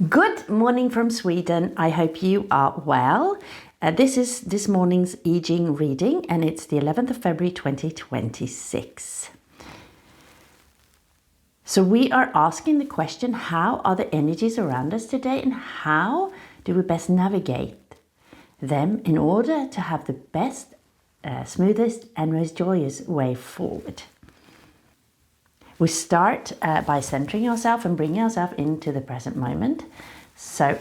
Good morning from Sweden. I hope you are well. This is this morning's I Ching reading, and it's the 11th of February 2026. So we are asking the question, how are the energies around us today, and how do we best navigate them in order to have the best, smoothest and most joyous way forward? We start by centering ourselves and bringing ourselves into the present moment. So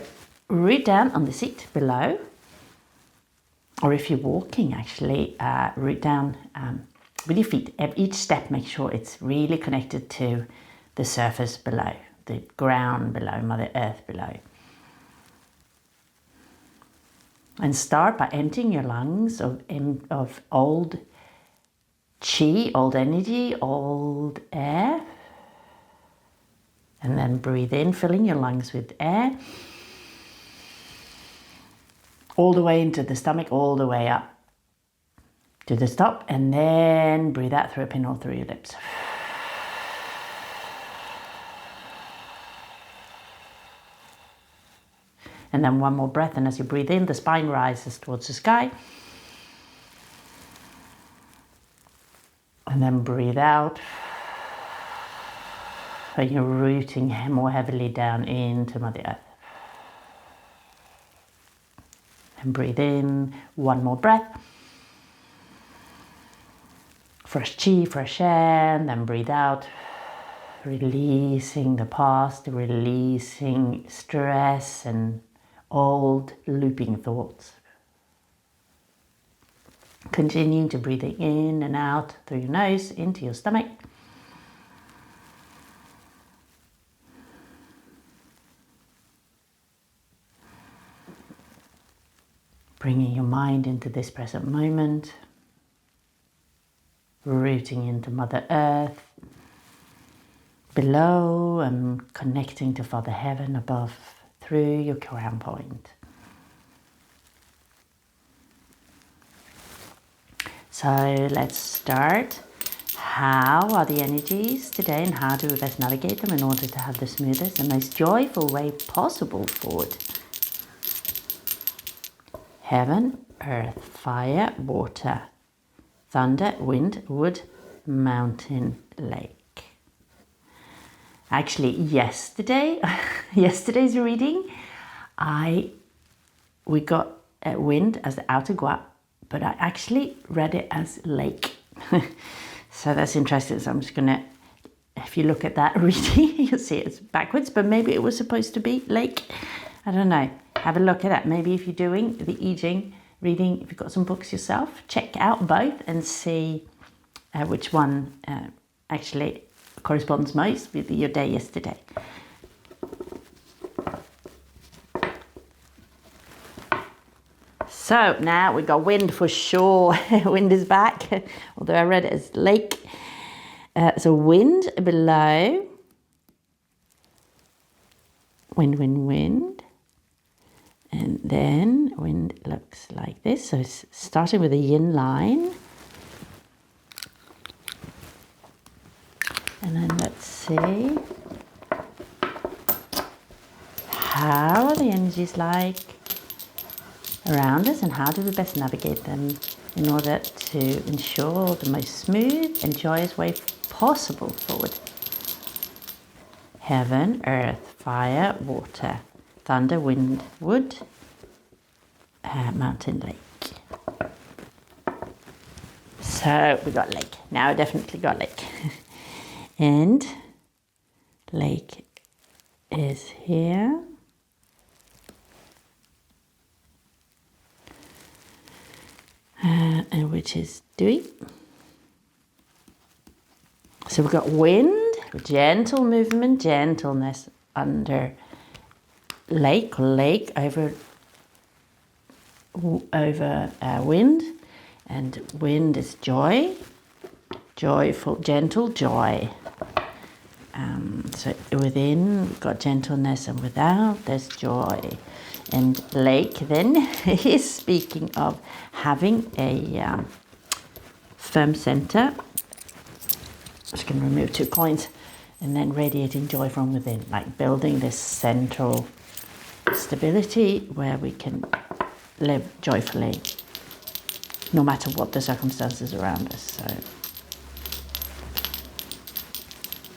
root down on the seat below, or if you're walking actually, root down with your feet. Each step, make sure it's really connected to the surface below, the ground below, Mother Earth below. And start by emptying your lungs of old chi, old energy, old air. And then breathe in, filling your lungs with air. All the way into the stomach, all the way up to the top. And then breathe out through a pinhole through your lips. And then one more breath. And as you breathe in, the spine rises towards the sky. And then breathe out. And you're rooting more heavily down into Mother Earth. And breathe in, one more breath. Fresh chi, fresh air, and then breathe out. Releasing the past, releasing stress and old looping thoughts. Continuing to breathe in and out through your nose into your stomach. Bringing your mind into this present moment. Rooting into Mother Earth below and connecting to Father Heaven above through your crown point. So let's start. How are the energies today, and how do we best navigate them in order to have the smoothest and most joyful way possible forward? Heaven, earth, fire, water, thunder, wind, wood, mountain, lake. Actually, yesterday's reading, we got wind as the outer gua, but I actually read it as lake. So that's interesting. So I'm just going to, if you look at that reading, you'll see it's backwards, but maybe it was supposed to be lake. I don't know. Have a look at that. Maybe if you're doing the I Ching reading, if you've got some books yourself, check out both and see which one actually corresponds most with your day yesterday. So now we got wind for sure. Wind is back, although I read it as lake. So wind below. Wind, wind, wind. And then wind looks like this. So it's starting with a yin line. And then let's see. How are the energies like around us, and how do we best navigate them in order to ensure the most smooth and joyous way possible forward? Heaven, earth, fire, water, thunder, wind, wood, mountain, lake. So we got lake. Now I definitely got lake. And lake is here. And which is doing. So we've got wind, gentle movement, gentleness under lake over wind, and wind is joy, joyful, gentle, joy. So within we've got gentleness, and without there's joy. And lake then is speaking of having a firm center. I'm just going to remove 2 coins, and then radiating joy from within, like building this central stability, where we can live joyfully no matter what the circumstances around us.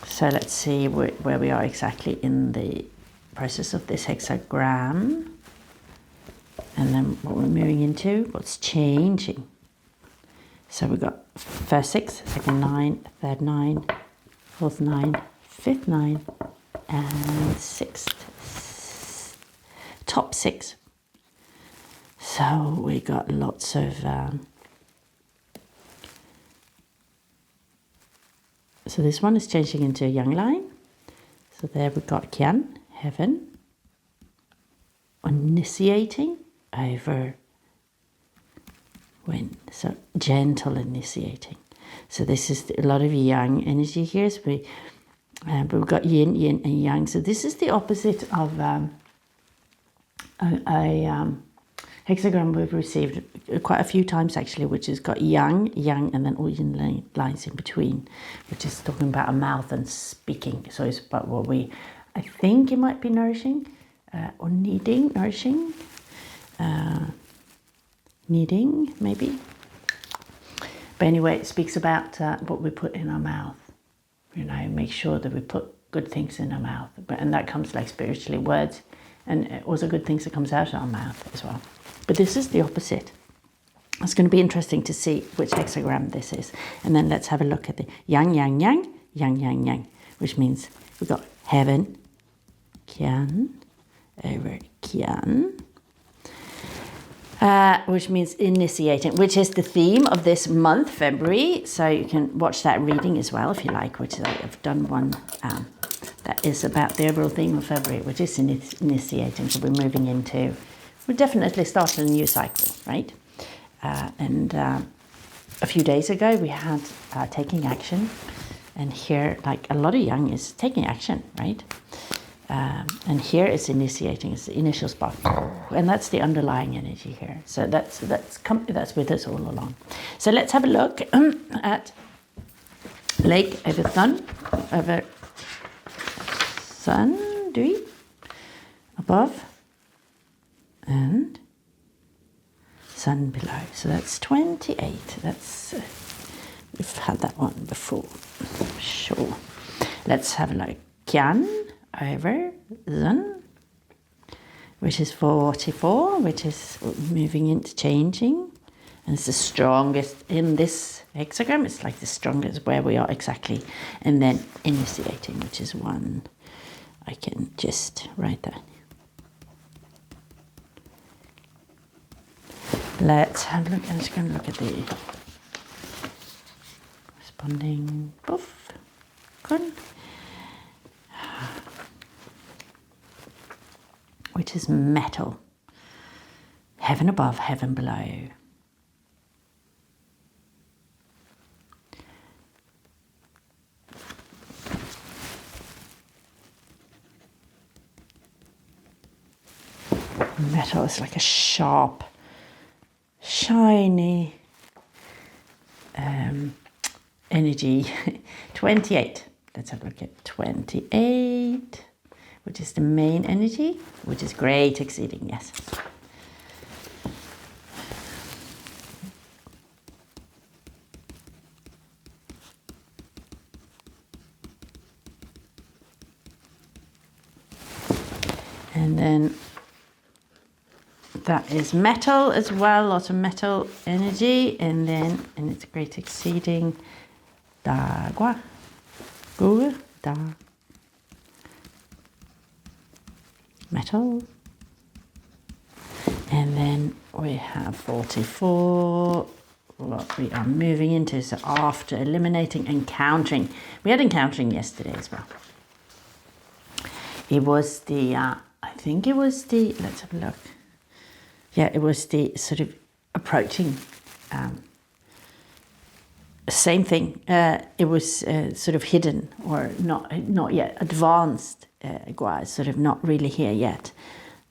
So let's see where we are exactly in the process of this hexagram, and then what we're moving into, what's changing. So we've got first 6, second 9, third 9, fourth 9, fifth 9, and sixth, top 6. So we got lots of so this one is changing into a young line. So there we got Qian, heaven, initiating over wind. So gentle initiating. So this is a lot of yang energy here. So but we've got yin, yin, and yang. So this is the opposite of a hexagram we've received quite a few times actually, which has got yang, yang, and then all yin lines in between, which is talking about a mouth and speaking. So it's about what I think it might be nourishing or needing, nourishing, needing maybe. But anyway, it speaks about what we put in our mouth. You know, make sure that we put good things in our mouth. And that comes like spiritually, words, and also good things that comes out of our mouth as well. But this is the opposite. It's going to be interesting to see which hexagram this is. And then let's have a look at the yang, yang, yang, yang, yang, yang, which means we've got heaven, Qian, over Qian, which means initiating, which is the theme of this month, February. So you can watch that reading as well if you like, which I've done one that is about the overall theme of February, which is initiating. So we're moving into, we definitely started a new cycle, right? And a few days ago we had taking action, and here like a lot of yang is taking action, right? And here it's initiating, it's the initial spark, and that's the underlying energy here. So that's with us all along. So let's have a look at lake over sun, do we? Above and sun below. So that's 28. That's we've had that one before, sure. Let's have a look. Qian over sun, which is 44, which is moving into changing, and it's the strongest in this hexagram. It's like the strongest where we are exactly, and then initiating, which is 1. I can just write that. Let's have a look. I'm just going to look at the responding. Poof. Good. Which is metal. Heaven above, heaven below. Metal is like a sharp, shiny energy. 28. Let's have a look at 28, which is the main energy, which is great exceeding, yes. And then that is metal as well, lots of metal energy, and then it's great exceeding da gua gu da metal. And then we have 44, what we are moving into. So after eliminating, encountering, we had encountering yesterday as well. It was the I think it was the, let's have a look. Yeah, it was the sort of approaching, same thing. It was sort of hidden, or not yet advanced, sort of not really here yet.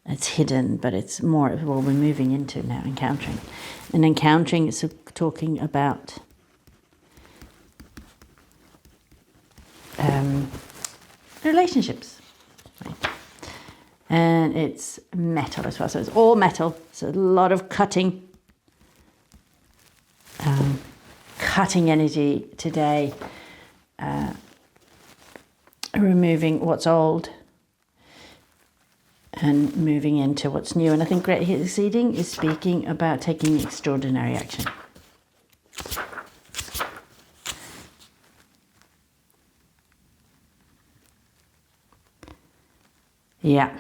It's hidden, but it's more of what we're moving into now, encountering. And encountering is talking about relationships, right? And it's metal as well. So it's all metal. So a lot of cutting energy today. Removing what's old and moving into what's new. And I think Great Exceeding is speaking about taking extraordinary action. Yeah,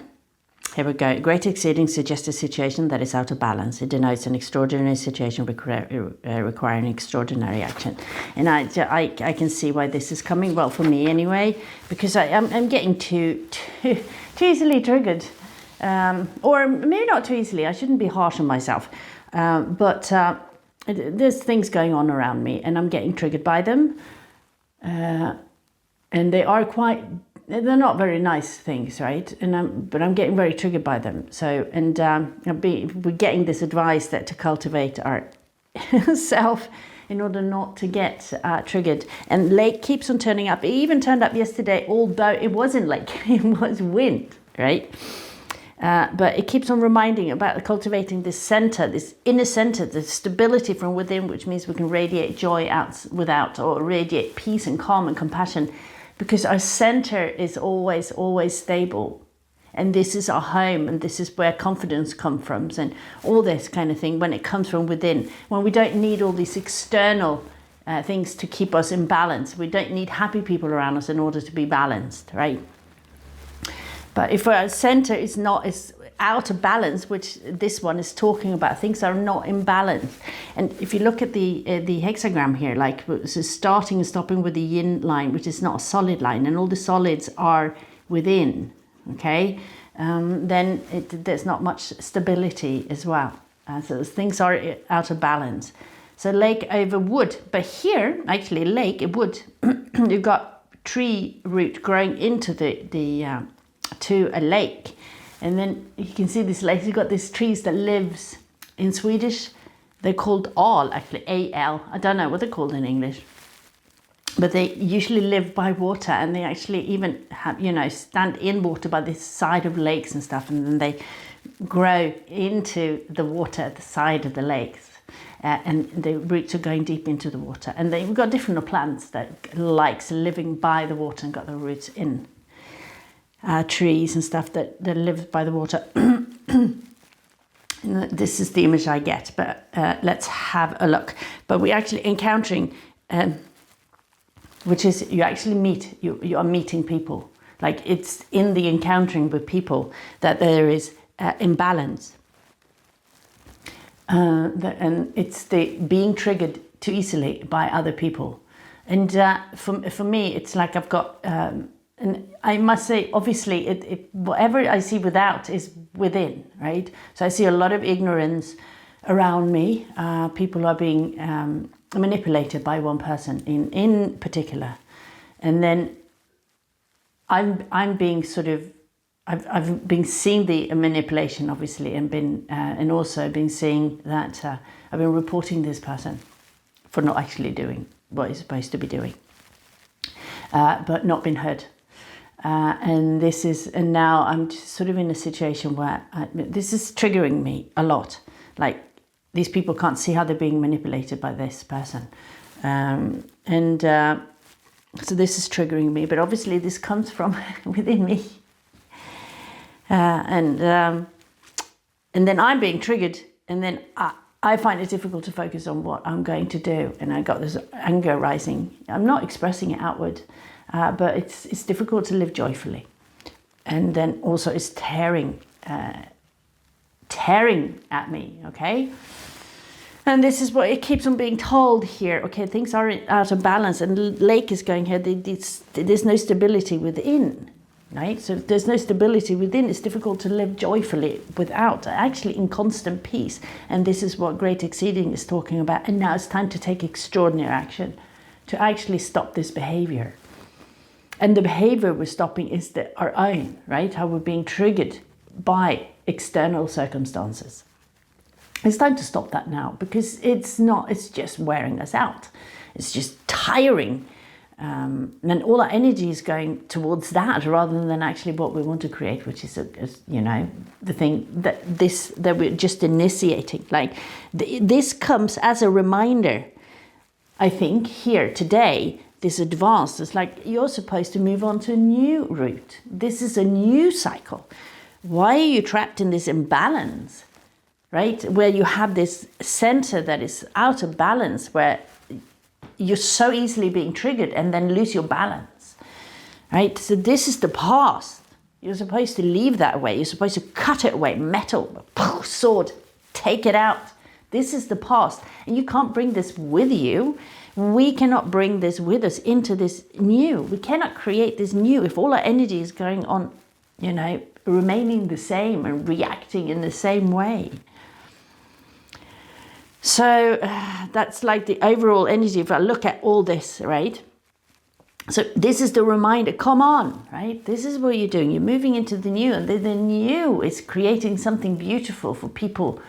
here we go. Great Exceeding suggests a situation that is out of balance. It denotes an extraordinary situation requiring extraordinary action. And I can see why this is coming, well, for me anyway, because I'm getting too easily triggered. Or maybe not too easily, I shouldn't be harsh on myself. But there's things going on around me and I'm getting triggered by them. And they are they're not very nice things, right? But I'm getting very triggered by them. So, and we're getting this advice that to cultivate our self in order not to get triggered. And lake keeps on turning up. It even turned up yesterday, although it wasn't lake, it was wind, right? But it keeps on reminding about cultivating this center, this inner center, the stability from within, which means we can radiate joy out without, or radiate peace and calm and compassion. Because our center is always, always stable. And this is our home, and this is where confidence comes from, and all this kind of thing when it comes from within. When we don't need all these external things to keep us in balance. We don't need happy people around us in order to be balanced, right? But if our center is out of balance, which this one is talking about, things are not in balance. And if you look at the hexagram here, like this is starting and stopping with the yin line, which is not a solid line, and all the solids are within, okay, then there's not much stability as well. So things are out of balance. So lake over wood, but here actually lake, wood, you've got tree root growing into to a lake. And then you can see this lake, you've got these trees that lives in Swedish. They're called al, actually, A-L. I don't know what they're called in English. But they usually live by water, and they actually even have, stand in water by the side of lakes and stuff. And then they grow into the water at the side of the lakes. And the roots are going deep into the water. And we've got different plants that likes living by the water and got the roots in. Trees and stuff that live by the water. This is the image I get, but let's have a look. But we're actually encountering, which is you actually you are meeting people. Like it's in the encountering with people that there is imbalance. And it's the being triggered too easily by other people. And for me, it's like I've got... and I must say, obviously, whatever I see without is within, right? So I see a lot of ignorance around me. People are being manipulated by one person in particular. And then I'm being sort of, I've been seeing the manipulation, obviously, and also been seeing that I've been reporting this person for not actually doing what he's supposed to be doing, but not been heard. And now I'm sort of in a situation where this is triggering me a lot. Like these people can't see how they're being manipulated by this person. So this is triggering me, but obviously this comes from within me. And then I'm being triggered, and then I find it difficult to focus on what I'm going to do. And I got this anger rising. I'm not expressing it outward. But it's difficult to live joyfully, and then also it's tearing at me. Okay, and this is what it keeps on being told here. Okay, things are out of balance, and lake is going here. There's no stability within, right? So if there's no stability within, it's difficult to live joyfully without, actually in constant peace. And this is what Great Exceeding is talking about. And now it's time to take extraordinary action to actually stop this behavior. And the behavior we're stopping is our own, right? How we're being triggered by external circumstances. It's time to stop that now, because it's just wearing us out. It's just tiring. And all our energy is going towards that rather than actually what we want to create, which is, the thing that we're just initiating. Like this comes as a reminder, I think, here today, this advance. It's like you're supposed to move on to a new route. This is a new cycle. Why are you trapped in this imbalance, right? Where you have this center that is out of balance, where you're so easily being triggered and then lose your balance, right? So this is the past. You're supposed to leave that away. You're supposed to cut it away. Metal, sword, take it out. This is the past. And you can't bring this with you. We cannot bring this with us into this new. We cannot create this new if all our energy is going on, remaining the same and reacting in the same way. So that's like the overall energy. If I look at all this, right? So this is the reminder, come on, right? This is what you're doing. You're moving into the new, and the new is creating something beautiful for people,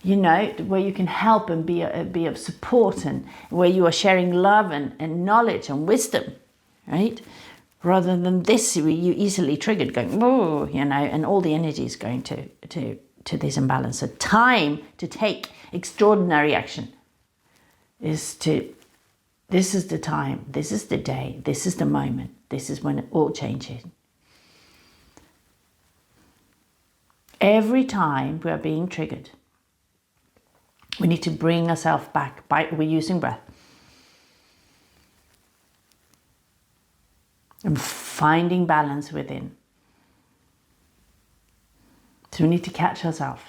where you can help and be of support, and where you are sharing love and knowledge and wisdom, right? Rather than this, you easily triggered going, oh, and all the energy is going to this imbalance. So time to take extraordinary action this is the time, this is the day, this is the moment, this is when it all changes. Every time we are being triggered, we need to bring ourselves back we're using breath and finding balance within. So we need to catch ourselves,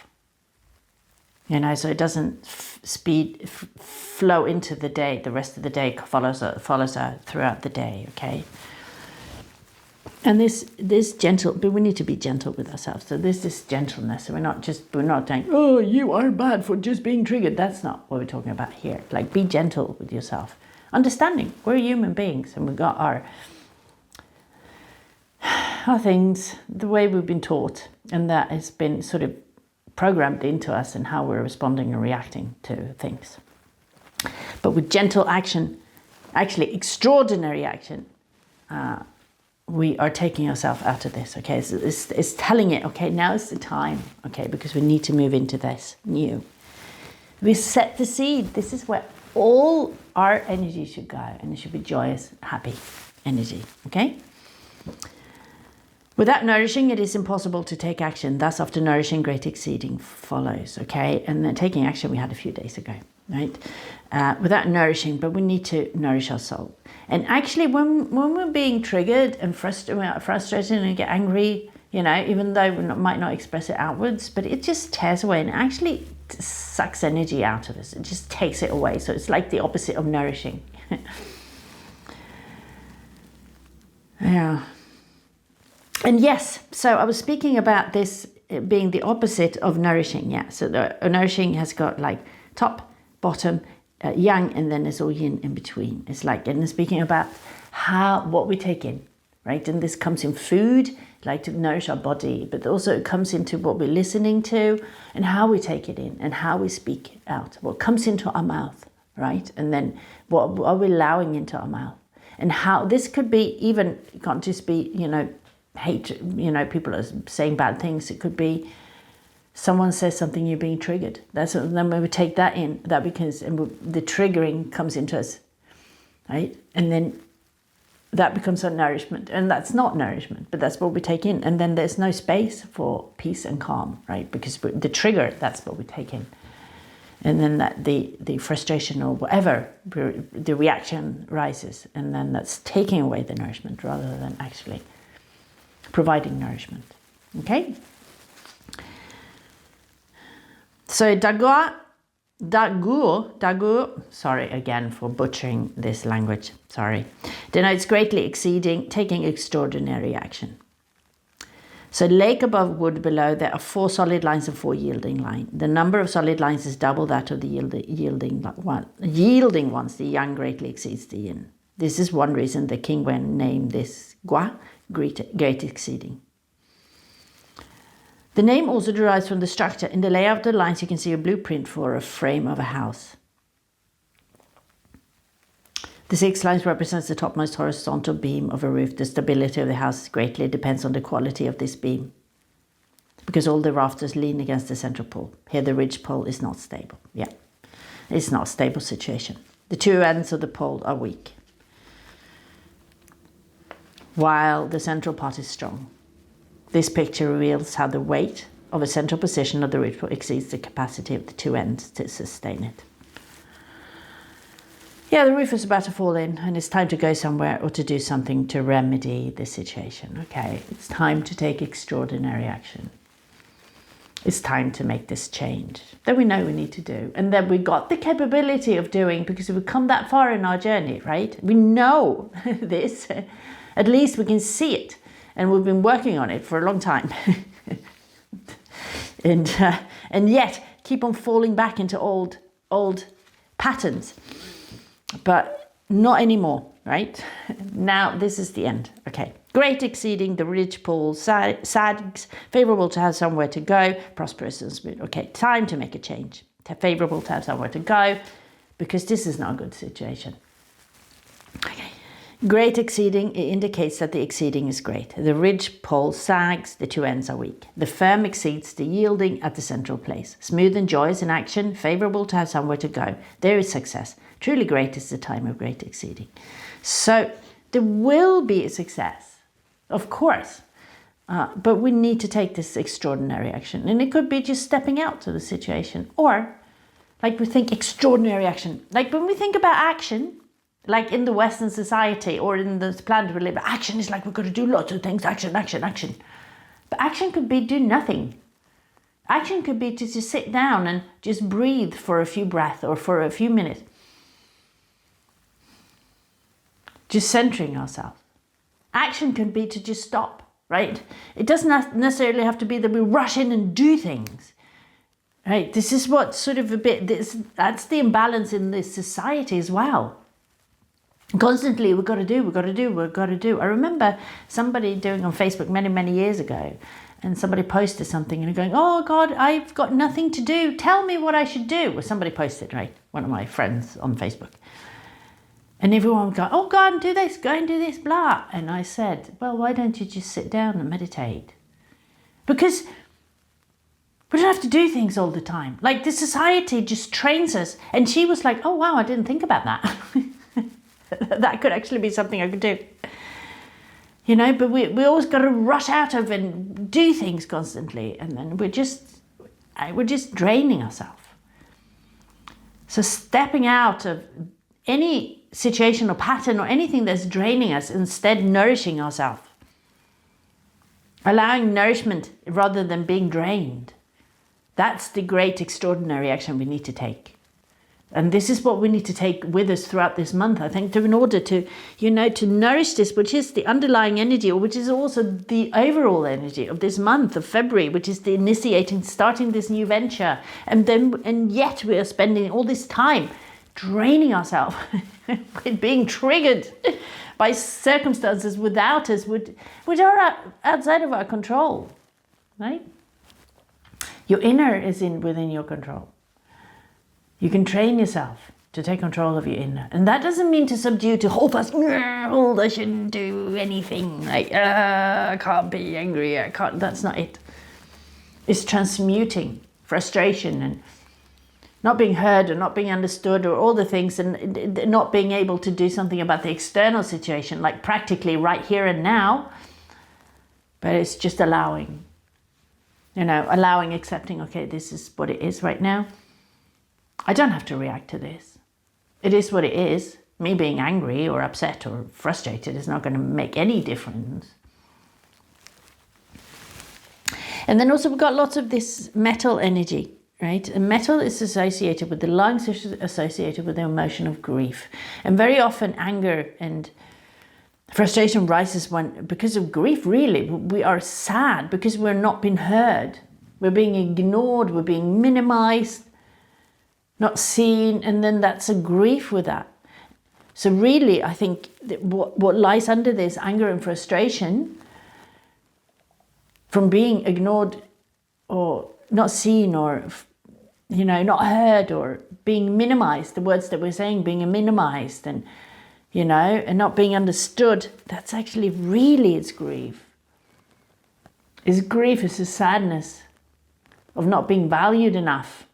so it doesn't flow into the day. The rest of the day follows us throughout the day, okay? And this gentle, but we need to be gentle with ourselves. So there's this gentleness. So we're not saying, oh, you are bad for just being triggered. That's not what we're talking about here. Like, be gentle with yourself. Understanding, we're human beings, and we've got our things, the way we've been taught, and that has been sort of programmed into us and how we're responding and reacting to things. But with gentle action, actually extraordinary action, we are taking ourselves out of this, okay? So it's telling it, okay, now is the time, okay, because we need to move into this new. We set the seed. This is where all our energy should go, and it should be joyous, happy energy, okay? Without nourishing, it is impossible to take action. Thus, after nourishing, great exceeding follows, okay? And then taking action we had a few days ago, right? Without nourishing, but we need to nourish our soul. And actually, when we're being triggered and frustrated and get angry, even though we might not express it outwards, but it just tears away and actually sucks energy out of us. It just takes it away. So it's like the opposite of nourishing. Yeah. And yes, so I was speaking about this being the opposite of nourishing. Yeah, so the nourishing has got like top, bottom, yang, and then there's all yin in between. It's like, and speaking about what we take in, right? And this comes in food, like to nourish our body, but also it comes into what we're listening to and how we take it in and how we speak out, what comes into our mouth, right? And then what are we allowing into our mouth? And how this could be even, it can't just be, hate, people are saying bad things. It could be someone says something, you're being triggered. Then when we take that in, that becomes, and the triggering comes into us, right? And then that becomes our nourishment, and that's not nourishment, but that's what we take in. And then there's no space for peace and calm, right? Because the trigger, that's what we take in. And then that the frustration or whatever, the reaction rises, and then that's taking away the nourishment rather than actually providing nourishment. Okay? So Dagur, sorry again for butchering this language, sorry, denotes greatly exceeding, taking extraordinary action. So lake above, wood below, there are 4 solid lines and 4 yielding lines. The number of solid lines is double that of the yielding ones. The yang greatly exceeds the yin. This is one reason the king Wen named this Gua, great exceeding. The name also derives from the structure. In the layout of the lines, you can see a blueprint for a frame of a house. The 6 lines represents the topmost horizontal beam of a roof. The stability of the house greatly depends on the quality of this beam, because all the rafters lean against the central pole. Here the ridge pole is not stable. Yeah, it's not a stable situation. The 2 ends of the pole are weak, while the central part is strong. This picture reveals how the weight of a central position of the ridge pole exceeds the capacity of the 2 ends to sustain it. Yeah, the roof is about to fall in and it's time to go somewhere or to do something to remedy the situation. Okay, it's time to take extraordinary action. It's time to make this change that we know we need to do and that we got the capability of doing, because we've come that far in our journey, right? We know this, at least we can see it, and we've been working on it for a long time. And yet keep on falling back into old patterns. But not anymore, right? Now this is the end. Okay. Great exceeding, the ridge pole sags, favorable to have somewhere to go, prosperous and smooth. Okay, time to make a change. Favorable to have somewhere to go, because this is not a good situation. Okay. Great exceeding, it indicates that the exceeding is great. The ridge pole sags, the 2 ends are weak. The firm exceeds the yielding at the central place. Smooth and joyous in action, favorable to have somewhere to go. There is success. Truly great is the time of great exceeding. So there will be a success, of course, but we need to take this extraordinary action. And it could be just stepping out of the situation, or like we think extraordinary action. Like when we think about action, like in the Western society or in the planet we live, action is like we've got to do lots of things, action, action, action. But action could be do nothing. Action could be to just sit down and just breathe for a few breaths or for a few minutes. Just centering ourselves. Action can be to just stop, right? It doesn't necessarily have to be that we rush in and do things, right? This is what sort of that's the imbalance in this society as well. Constantly, we've got to do. I remember somebody doing on Facebook many years ago, and somebody posted something and going, oh God, I've got nothing to do. Tell me what I should do. Well, somebody posted, right? One of my friends on Facebook. And everyone would go, oh, go and do this, go and do this, blah. And I said, well, why don't you just sit down and meditate? Because we don't have to do things all the time. Like the society just trains us. And she was like, oh, wow, I didn't think about that. That could actually be something I could do. You know, but we always got to rush out of and do things constantly. And then we're just draining ourselves. So stepping out of any situation or pattern or anything that's draining us, instead nourishing ourselves. Allowing nourishment rather than being drained. That's the great extraordinary action we need to take. And this is what we need to take with us throughout this month, I think, in order to, to nourish this, which is the underlying energy, or which is also the overall energy of this month of February, which is the initiating, starting this new venture. And yet we are spending all this time draining ourselves with being triggered by circumstances without us, which are outside of our control, right? Your inner is within your control. You can train yourself to take control of your inner. And that doesn't mean to subdue, to hold fast, hold, I shouldn't do anything, like, I can't be angry, I can't, that's not it. It's transmuting frustration and not being heard or not being understood or all the things, and not being able to do something about the external situation, like practically right here and now. But it's just allowing, accepting, okay, this is what it is right now. I don't have to react to this. It is what it is. Me being angry or upset or frustrated is not going to make any difference. And then also we've got lots of this metal energy. Right? And metal is associated with the lungs, which is associated with the emotion of grief. And very often anger and frustration rises because of grief, really. We are sad because we're not being heard. We're being ignored, we're being minimized, not seen, and then that's a grief with that. So really, I think that what lies under this anger and frustration from being ignored or not seen or not heard or being minimized, the words that we're saying, being minimized and, you know, and not being understood, that's actually really it's grief. It's grief, it's a sadness of not being valued enough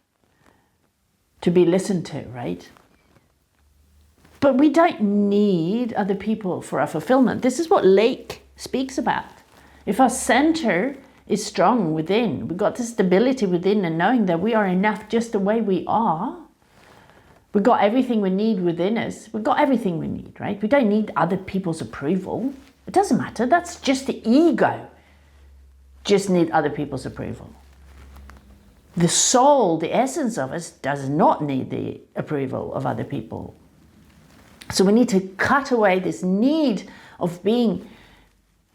to be listened to, right? But we don't need other people for our fulfillment. This is what Lake speaks about. If our center is strong within, we've got the stability within and knowing that we are enough just the way we are, we've got everything we need within us. We've got everything we need, right? We don't need other people's approval. It doesn't matter. That's just the ego. Just need other people's approval. The soul, the essence of us, does not need the approval of other people. So we need to cut away this need of being,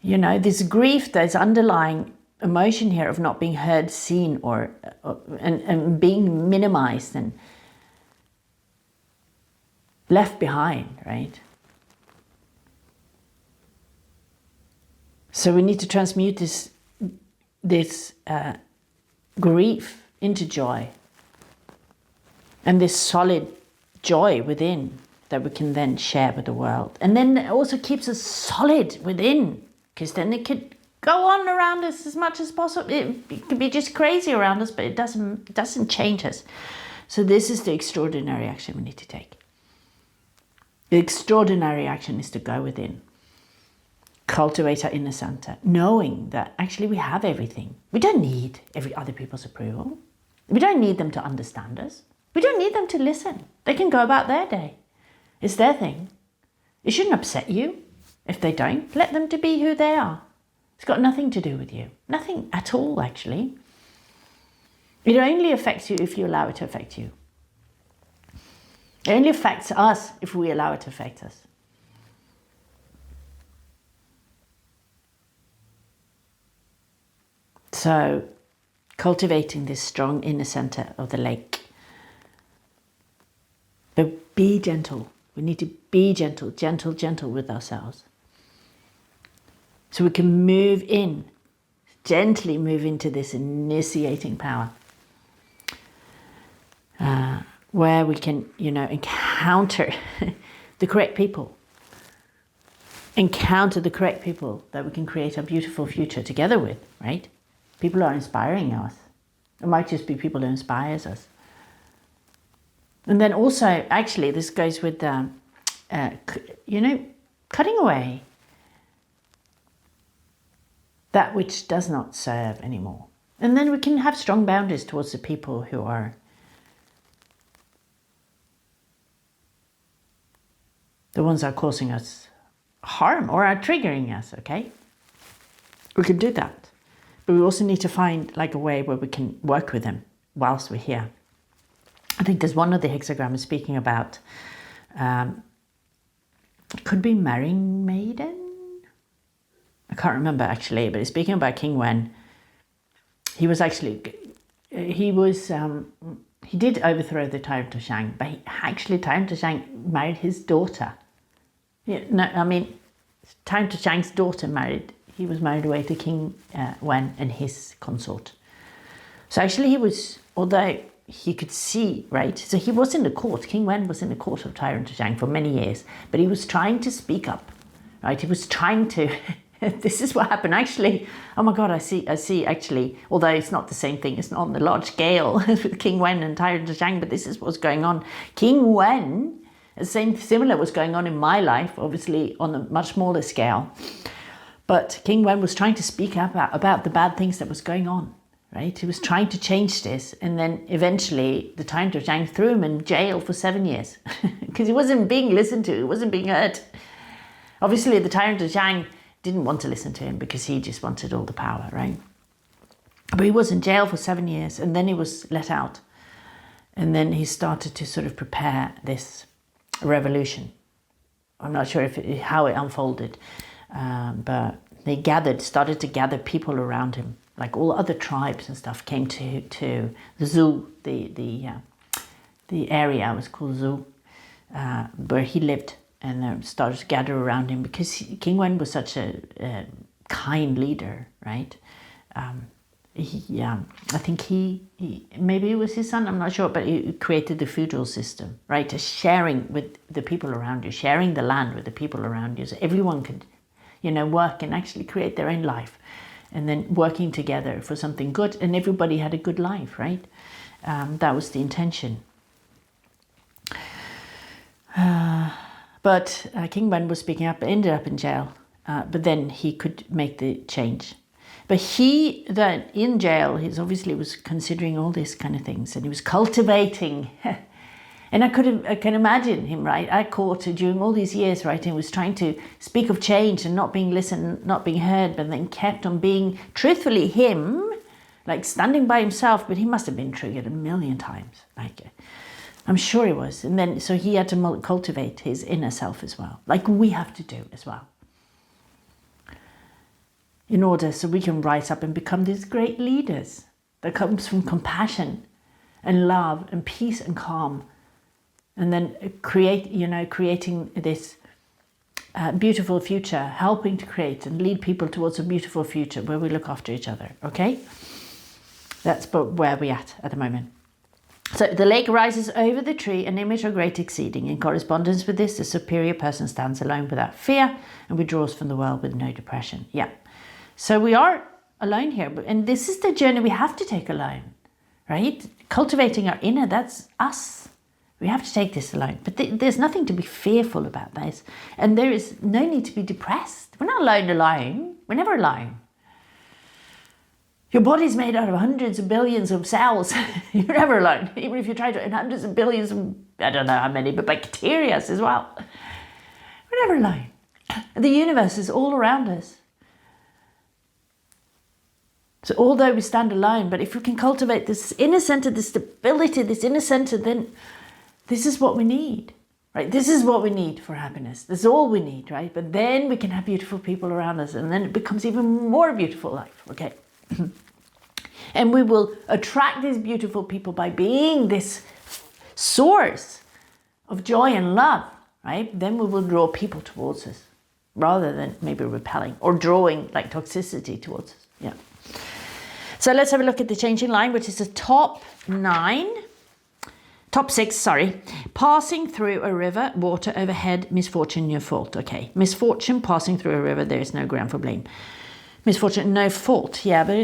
you know, this grief, this underlying emotion here of not being heard, seen, and being minimized and left behind, right? So we need to transmute this grief into joy, and this solid joy within that we can then share with the world. And then it also keeps us solid within, because then it could go on around us as much as possible. It could be just crazy around us, but it doesn't change us. So this is the extraordinary action we need to take. The extraordinary action is to go within, cultivate our inner center, knowing that actually we have everything. We don't need other people's approval. We don't need them to understand us. We don't need them to listen. They can go about their day. It's their thing. It shouldn't upset you if they don't. Let them to be who they are. It's got nothing to do with you. Nothing at all, actually. It only affects you if you allow it to affect you. It only affects us if we allow it to affect us. So, cultivating this strong inner center of the lake. But be gentle. We need to be gentle, gentle with ourselves. So we can move in, gently move into this initiating power. Where we can, you know, encounter the correct people. Encounter the correct people that we can create a beautiful future together with, right? People are inspiring us. It might just be people who inspires us. And then also, actually, this goes with, you know, cutting away that which does not serve anymore. And then we can have strong boundaries towards the people who are the ones that are causing us harm or are triggering us, okay? We can do that. But we also need to find like a way where we can work with them whilst we're here. I think there's one of the hexagrams speaking about, it could be marrying maiden? I can't remember actually, but it's speaking about King Wen. He was actually, he did overthrow the tyrant of Shang, but actually tyrant of Shang married his daughter. Yeah, no, I mean, tyrant of Shang's daughter he was married away to King Wen and his consort. So actually he was, although he could see, right? So he was in the court. King Wen was in the court of Tyrant Zhang for many years, but he was trying to speak up, right? He was trying to, this is what happened actually. Oh my God, I see actually, although it's not the same thing, it's not on the large scale with King Wen and Tyrant Zhang, but this is what's going on. King Wen, similar was going on in my life, obviously on a much smaller scale. But King Wen was trying to speak up about the bad things that was going on. Right? He was trying to change this, and then eventually the Tyrant of Zhang threw him in jail for 7 years because he wasn't being listened to, he wasn't being heard. Obviously the Tyrant of Zhang didn't want to listen to him because he just wanted all the power, right? But he was in jail for 7 years, and then he was let out, and then he started to sort of prepare this revolution. I'm not sure how it unfolded, but they started to gather people around him. Like all other tribes and stuff came to the zoo, the area was called Zoo, where he lived, and started to gather around him because King Wen was such a kind leader, right? I think he maybe it was his son, I'm not sure, but he created the feudal system, right? A sharing with the people around you, sharing the land with the people around you, so everyone could, work and actually create their own life, and then working together for something good, and everybody had a good life, right? That was the intention. But King Wen was speaking up, ended up in jail, but then he could make the change. But that in jail, he obviously was considering all these kind of things, and he was cultivating. And I can imagine him, right? I caught during all these years, right? And he was trying to speak of change and not being listened, not being heard, but then kept on being truthfully him, like standing by himself. But he must have been triggered a million times, like I'm sure he was. And then so he had to cultivate his inner self as well, like we have to do as well, in order so we can rise up and become these great leaders that comes from compassion and love and peace and calm, and then creating this beautiful future, helping to create and lead people towards a beautiful future where we look after each other. Okay, that's where we're at the moment. So the lake rises over the tree, an image of great exceeding. In correspondence with this, the superior person stands alone without fear and withdraws from the world with no depression. Yeah. So we are alone here, and this is the journey we have to take alone, right? Cultivating our inner, that's us. We have to take this alone. But there's nothing to be fearful about this. And there is no need to be depressed. We're not alone. We're never alone. Your body's made out of hundreds of billions of cells. You're never alone. Even if you try to, and hundreds of billions of, I don't know how many, but bacteria as well. We're never alone. The universe is all around us. So although we stand alone, but if we can cultivate this inner center, this stability, this inner center, then this is what we need, right? This is what we need for happiness. This is all we need, right? But then we can have beautiful people around us, and then it becomes even more beautiful life, okay? And we will attract these beautiful people by being this source of joy and love, right? Then we will draw people towards us rather than maybe repelling or drawing like toxicity towards us. Yeah. So let's have a look at the changing line, which is the top 6, Passing through a river, water overhead, misfortune, your fault. Okay, misfortune, passing through a river, there is no ground for blame. Misfortune, no fault. Yeah, but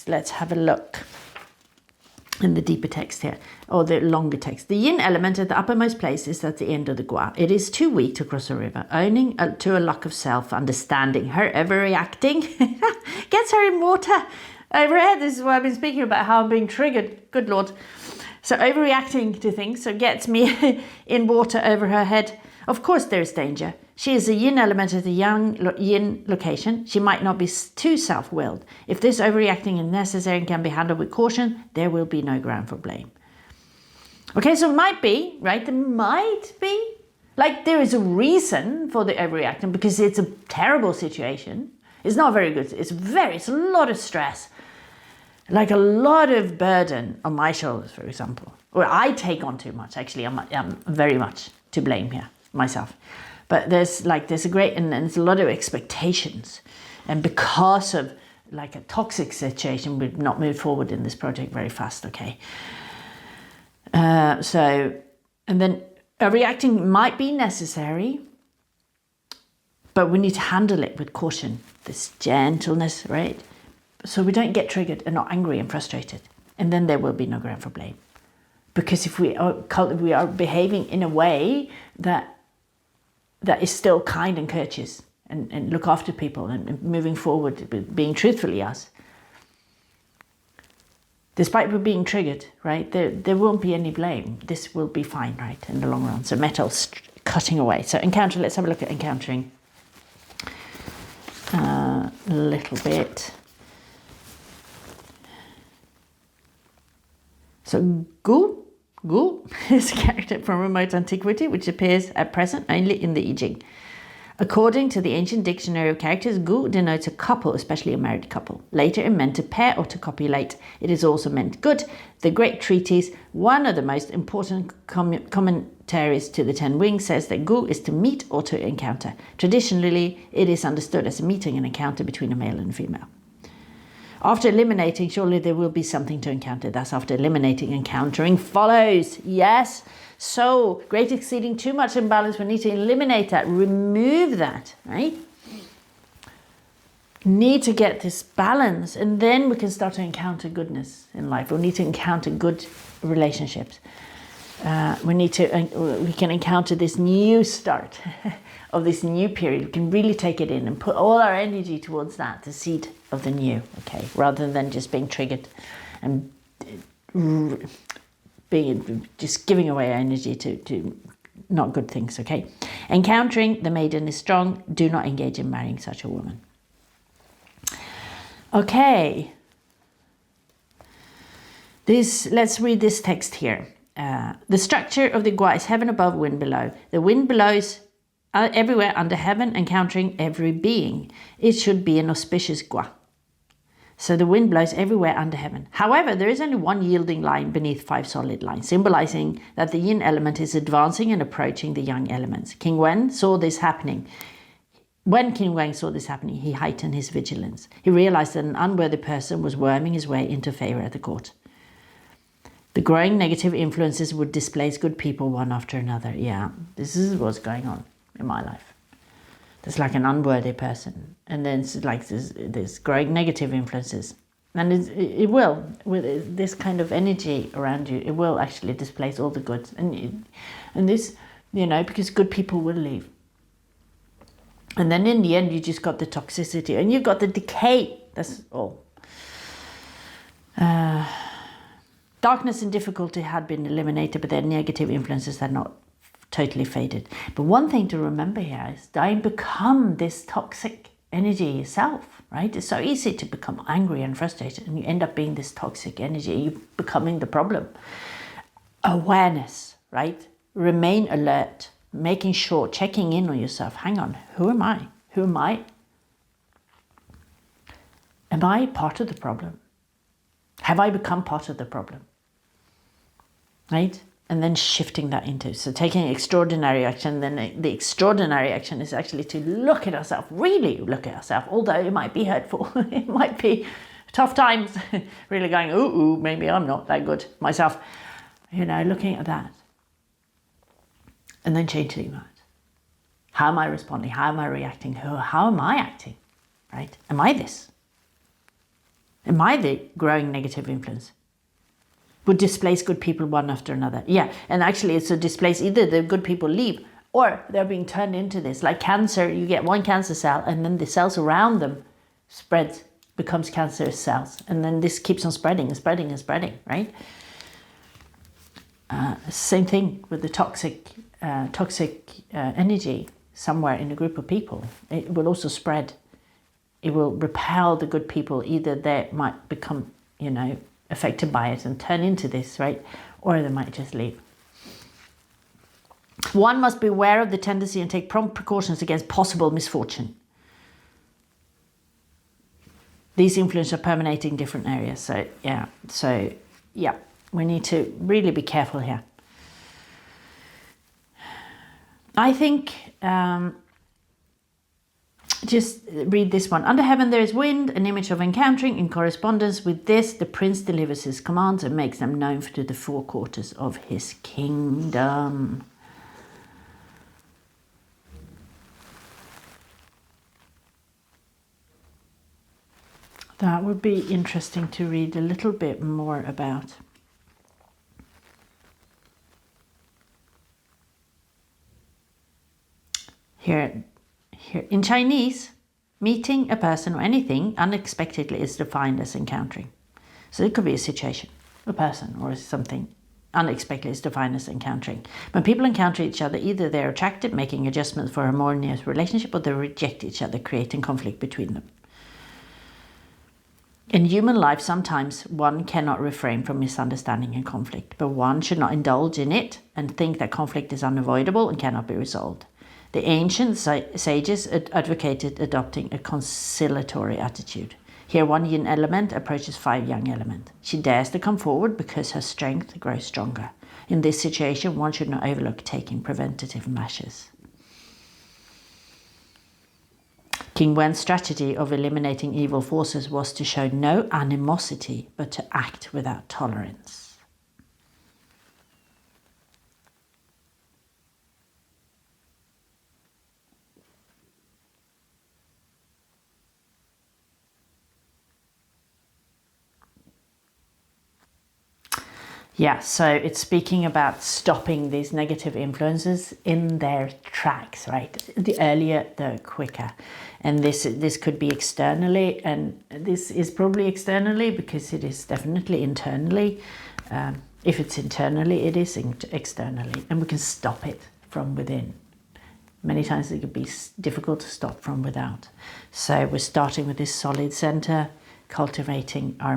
let's have a look in the deeper text here, or the longer text. The yin element at the uppermost place is at the end of the gua. It is too weak to cross a river, owning to a lack of self-understanding. Her overreacting gets her in water. Overhead, this is what I've been speaking about, how I'm being triggered. Good Lord. So overreacting to things, so gets me in water over her head. Of course there is danger. She is a yin element at the yin location. She might not be too self-willed. If this overreacting is necessary and can be handled with caution, there will be no ground for blame. Okay, so it might be, right? There might be. Like there is a reason for the overreacting because it's a terrible situation. It's not very good. It's a lot of stress. Like a lot of burden on my shoulders, for example. Or I take on too much. Actually, I'm very much to blame here, myself. But there's a great, and there's a lot of expectations. And because of like a toxic situation, we've not moved forward in this project very fast, okay? And then reacting might be necessary, but we need to handle it with caution, this gentleness, right? So we don't get triggered and not angry and frustrated. And then there will be no ground for blame. Because if we are behaving in a way that is still kind and courteous and look after people and moving forward, being truthfully us, despite we being triggered, right, there won't be any blame. This will be fine, right, in the long run. So metal's cutting away. So encounter, let's have a look at encountering a little bit. So Gu is a character from remote antiquity which appears at present only in the I Ching. According to the ancient dictionary of characters, Gu denotes a couple, especially a married couple. Later it meant to pair or to copulate. It is also meant good. The great treatise, one of the most important commentaries to the 10 Wings, says that Gu is to meet or to encounter. Traditionally, it is understood as a meeting and encounter between a male and a female. After eliminating, surely there will be something to encounter. That's after eliminating, encountering follows. Yes. So great exceeding too much imbalance. We need to eliminate that, remove that, right? Need to get this balance, and then we can start to encounter goodness in life. We need to encounter good relationships. We can encounter this new start of this new period. We can really take it in and put all our energy towards that, the seed of the new, okay, rather than just being triggered and just giving away our energy to not good things, okay. Encountering the maiden is strong. Do not engage in marrying such a woman. Okay. Let's read this text here. The structure of the gua is heaven above, wind below. The wind blows everywhere under heaven, encountering every being. It should be an auspicious gua. So the wind blows everywhere under heaven. However, there is only one yielding line beneath 5 solid lines, symbolizing that the yin element is advancing and approaching the yang elements. King Wen saw this happening. When King Wen saw this happening, he heightened his vigilance. He realized that an unworthy person was worming his way into favor at the court. The growing negative influences would displace good people one after another. Yeah, this is what's going on in my life. There's like an unworthy person, and then it's like this growing negative influences, and it will, with this kind of energy around you, it will actually displace all the good, and this, because good people will leave, and then in the end you just got the toxicity and you've got the decay. That's all. Darkness and difficulty had been eliminated, but their negative influences had not totally faded. But one thing to remember here is don't become this toxic energy yourself, right? It's so easy to become angry and frustrated, and you end up being this toxic energy. You're becoming the problem. Awareness, right? Remain alert, making sure, checking in on yourself. Hang on, who am I? Who am I? Am I part of the problem? Have I become part of the problem? Right? And then shifting that into, so taking extraordinary action, then the extraordinary action is actually to look at ourselves, really look at ourselves, although it might be hurtful, it might be tough times, really going, ooh, maybe I'm not that good myself, looking at that. And then changing that. How am I responding? How am I reacting? How am I acting? Right? Am I this? Am I the growing negative influence? Would displace good people one after another. Yeah, and actually it's to displace, either the good people leave or they're being turned into this. Like cancer, you get one cancer cell and then the cells around them spreads, becomes cancerous cells. And then this keeps on spreading and spreading and spreading, right? Same thing with the toxic energy somewhere in a group of people. It will also spread. It will repel the good people. Either they might become, affected by it and turn into this, right? Or they might just leave. One must be aware of the tendency and take prompt precautions against possible misfortune. These influences are permeating different areas. So yeah, we need to really be careful here. I think, just read this one. Under heaven there is wind, an image of encountering. In correspondence with this, the prince delivers his commands and makes them known to the 4 quarters of his kingdom. That would be interesting to read a little bit more about. Here in Chinese, meeting a person or anything unexpectedly is defined as encountering. So it could be a situation, a person, or something unexpectedly is defined as encountering. When people encounter each other, either they're attracted, making adjustments for a harmonious relationship, or they reject each other, creating conflict between them. In human life, sometimes one cannot refrain from misunderstanding and conflict, but one should not indulge in it and think that conflict is unavoidable and cannot be resolved. The ancient sages advocated adopting a conciliatory attitude. Here one yin element approaches 5 yang element. She dares to come forward because her strength grows stronger. In this situation, one should not overlook taking preventative measures. King Wen's strategy of eliminating evil forces was to show no animosity, but to act without tolerance. Yeah, so it's speaking about stopping these negative influences in their tracks, right? The earlier, the quicker. And this could be externally, and this is probably externally because it is definitely internally. If it's internally, it is externally, and we can stop it from within. Many times it could be difficult to stop from without. So we're starting with this solid center, cultivating our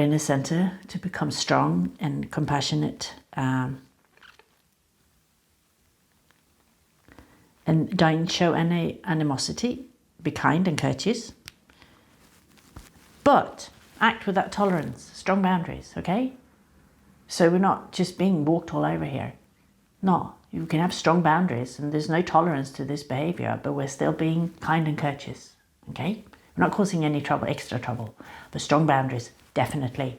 inner center to become strong and compassionate, and don't show any animosity. Be kind and courteous, but act without tolerance. Strong boundaries, okay? So we're not just being walked all over here. No, you can have strong boundaries and there's no tolerance to this behavior, but we're still being kind and courteous, okay? We're not causing any trouble, extra trouble, but strong boundaries, definitely.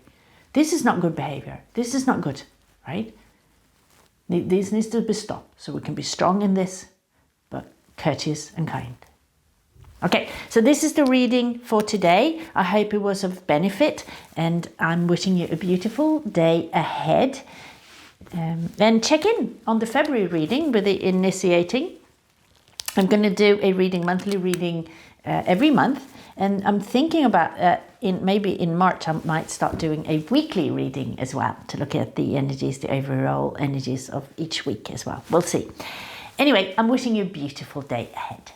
This is not good behavior. This is not good, right? This needs to be stopped so we can be strong in this, but courteous and kind. Okay, so this is the reading for today. I hope it was of benefit, and I'm wishing you a beautiful day ahead. And check in on the February reading with the initiating. I'm going to do a monthly reading every month, and I'm thinking about maybe in March I might start doing a weekly reading as well to look at the energies, the overall energies of each week as well. We'll see. Anyway, I'm wishing you a beautiful day ahead.